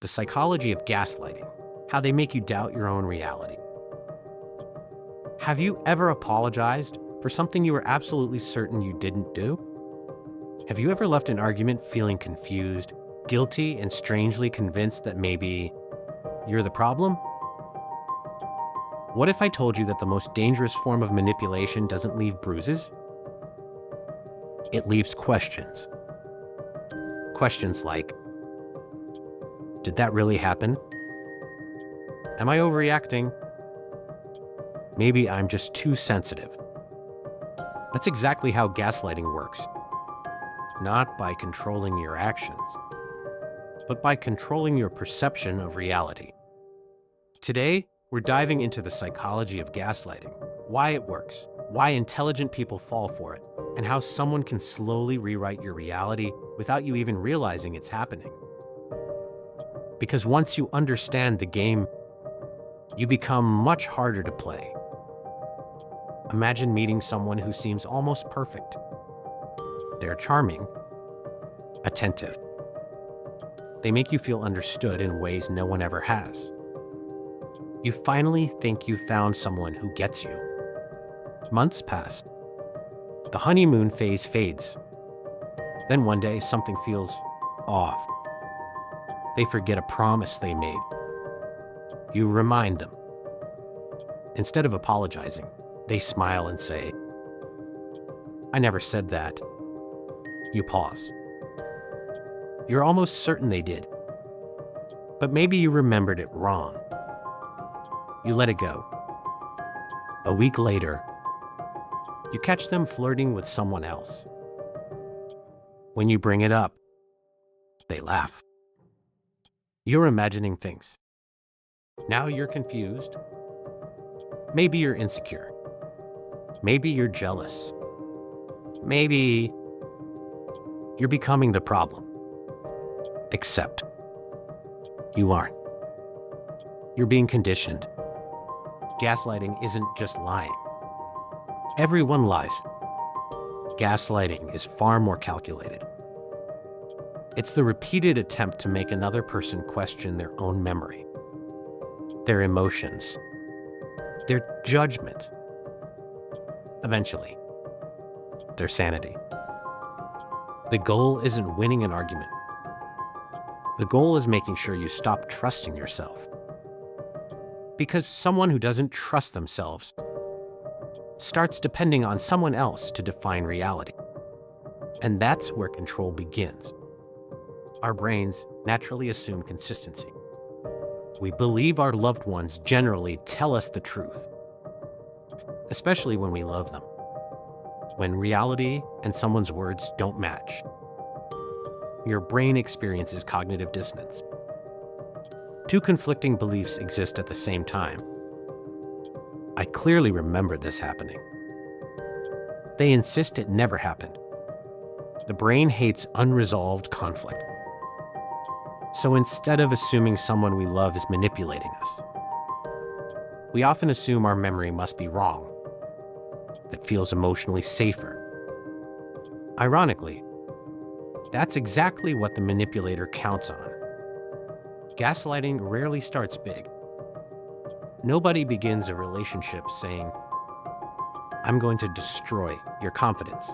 The psychology of gaslighting, how they make you doubt your own reality. Have you ever apologized for something you were absolutely certain you didn't do? Have you ever left an argument feeling confused, guilty, and strangely convinced that maybe you're the problem? What if I told you that the most dangerous form of manipulation doesn't leave bruises? It leaves questions. Questions like, did that really happen? Am I overreacting? Maybe I'm just too sensitive. That's exactly how gaslighting works. Not by controlling your actions, but by controlling your perception of reality. Today, we're diving into the psychology of gaslighting, why it works, why intelligent people fall for it, and how someone can slowly rewrite your reality without you even realizing it's happening. Because once you understand the game, you become much harder to play. Imagine meeting someone who seems almost perfect. They're charming, attentive. They make you feel understood in ways no one ever has. You finally think you found someone who gets you. Months pass. The honeymoon phase fades. Then one day, something feels off. They forget a promise they made. You remind them. Instead of apologizing, they smile and say, "I never said that." You pause. You're almost certain they did. But maybe you remembered it wrong. You let it go. A week later, you catch them flirting with someone else. When you bring it up, they laugh. You're imagining things. Now you're confused. Maybe you're insecure. Maybe you're jealous. Maybe you're becoming the problem. Except you aren't. You're being conditioned. Gaslighting isn't just lying. Everyone lies. Gaslighting is far more calculated. It's the repeated attempt to make another person question their own memory, their emotions, their judgment, eventually, their sanity. The goal isn't winning an argument. The goal is making sure you stop trusting yourself. Because someone who doesn't trust themselves starts depending on someone else to define reality. And that's where control begins. Our brains naturally assume consistency. We believe our loved ones generally tell us the truth, especially when we love them. When reality and someone's words don't match, your brain experiences cognitive dissonance. Two conflicting beliefs exist at the same time. I clearly remember this happening. They insist it never happened. The brain hates unresolved conflict. So instead of assuming someone we love is manipulating us, we often assume our memory must be wrong. That feels emotionally safer. Ironically, that's exactly what the manipulator counts on. Gaslighting rarely starts big. Nobody begins a relationship saying, "I'm going to destroy your confidence."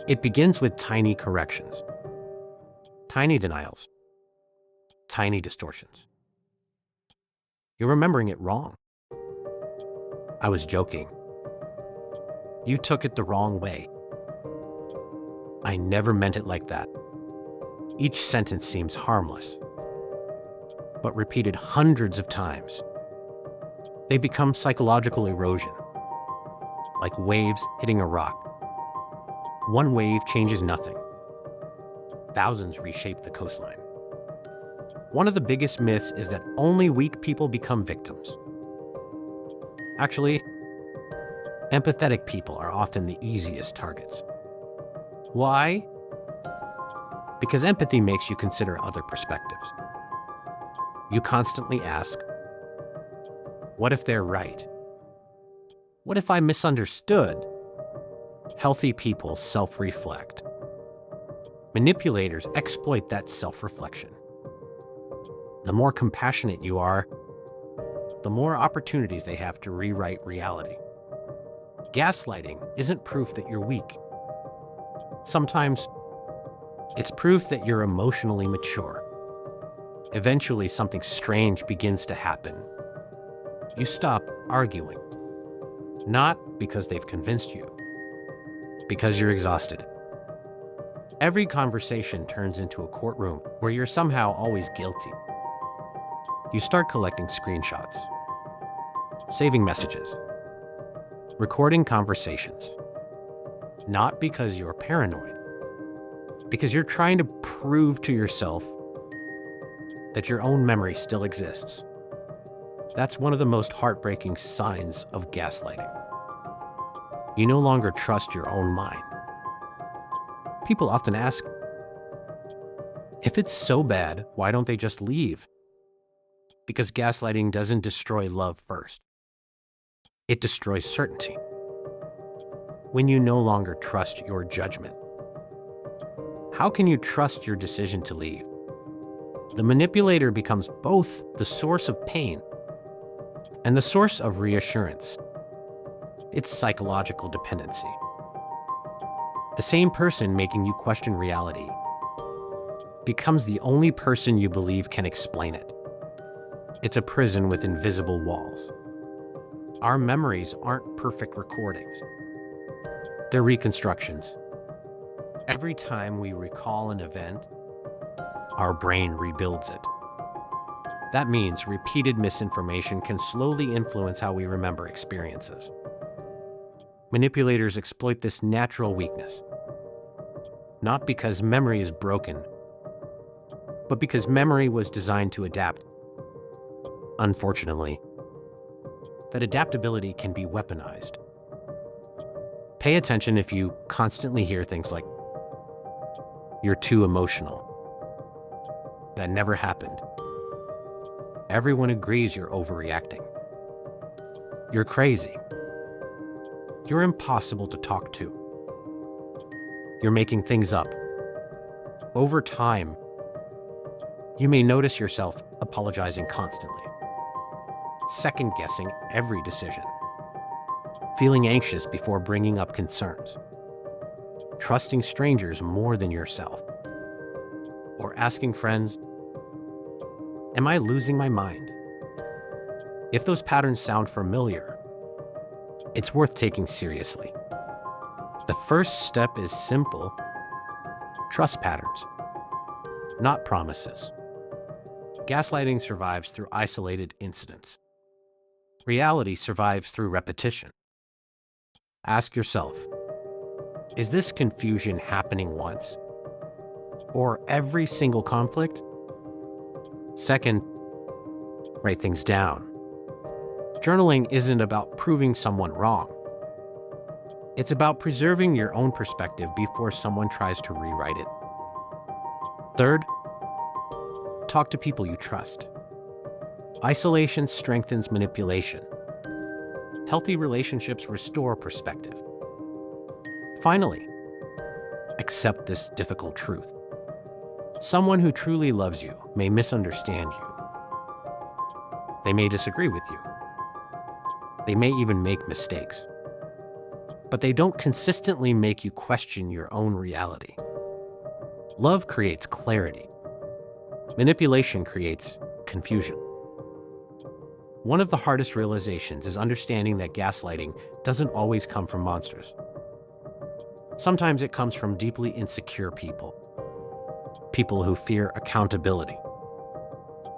It begins with tiny corrections, tiny denials, tiny distortions. You're remembering it wrong. I was joking. You took it the wrong way. I never meant it like that. Each sentence seems harmless, but repeated hundreds of times, they become psychological erosion, like waves hitting a rock. One wave changes nothing. Thousands reshape the coastline. One of the biggest myths is that only weak people become victims. Actually, empathetic people are often the easiest targets. Why? Because empathy makes you consider other perspectives. You constantly ask, what if they're right? What if I misunderstood? Healthy people self-reflect. Manipulators exploit that self-reflection. the more compassionate you are, the more opportunities they have to rewrite reality. Gaslighting isn't proof that you're weak. Sometimes it's proof that you're emotionally mature. Eventually, something strange begins to happen. You stop arguing, not because they've convinced you, because you're exhausted. Every conversation turns into a courtroom where you're somehow always guilty. You start collecting screenshots, saving messages, recording conversations, not because you're paranoid, because you're trying to prove to yourself that your own memory still exists. That's one of the most heartbreaking signs of gaslighting. You no longer trust your own mind. People often ask, if it's so bad, why don't they just leave? Because gaslighting doesn't destroy love first. It destroys certainty. When you no longer trust your judgment, how can you trust your decision to leave? The manipulator becomes both the source of pain and the source of reassurance. It's psychological dependency. The same person making you question reality becomes the only person you believe can explain it. It's a prison with invisible walls. Our memories aren't perfect recordings. They're reconstructions. Every time we recall an event, our brain rebuilds it. That means repeated misinformation can slowly influence how we remember experiences. Manipulators exploit this natural weakness, not because memory is broken, but because memory was designed to adapt. Unfortunately, that adaptability can be weaponized. Pay attention if you constantly hear things like, "You're too emotional. That never happened. Everyone agrees you're overreacting. You're crazy. You're impossible to talk to. You're making things up." Over time, you may notice yourself apologizing constantly, second-guessing every decision, feeling anxious before bringing up concerns, trusting strangers more than yourself, or asking friends, "Am I losing my mind?" If those patterns sound familiar, it's worth taking seriously. The first step is simple: trust patterns, not promises. Gaslighting survives through isolated incidents. Reality survives through repetition. Ask yourself, is this confusion happening once, or every single conflict? Second, write things down. Journaling isn't about proving someone wrong. It's about preserving your own perspective before someone tries to rewrite it. Third, talk to people you trust. Isolation strengthens manipulation. Healthy relationships restore perspective. Finally, accept this difficult truth. Someone who truly loves you may misunderstand you. They may disagree with you. They may even make mistakes. But they don't consistently make you question your own reality. Love creates clarity. Manipulation creates confusion. One of the hardest realizations is understanding that gaslighting doesn't always come from monsters. Sometimes it comes from deeply insecure people. People who fear accountability.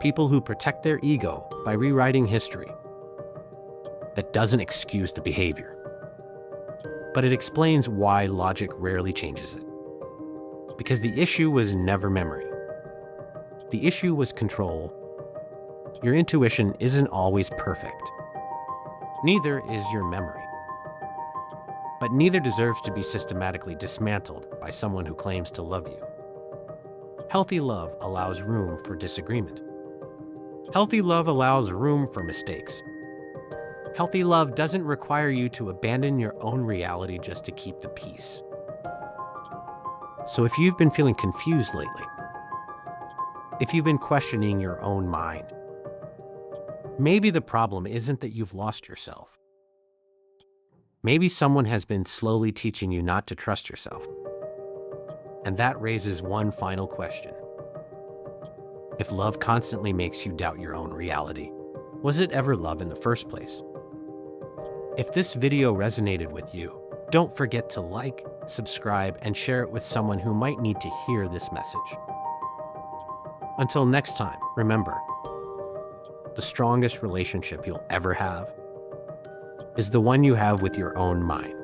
People who protect their ego by rewriting history. That doesn't excuse the behavior, but it explains why logic rarely changes it. Because the issue was never memory. The issue was control. Your intuition isn't always perfect. Neither is your memory. But neither deserves to be systematically dismantled by someone who claims to love you. Healthy love allows room for disagreement. Healthy love allows room for mistakes. Healthy love doesn't require you to abandon your own reality just to keep the peace. So if you've been feeling confused lately, if you've been questioning your own mind, maybe the problem isn't that you've lost yourself. Maybe someone has been slowly teaching you not to trust yourself. And that raises one final question. If love constantly makes you doubt your own reality, was it ever love in the first place? If this video resonated with you, don't forget to like, subscribe, and share it with someone who might need to hear this message. Until next time, remember, the strongest relationship you'll ever have is the one you have with your own mind.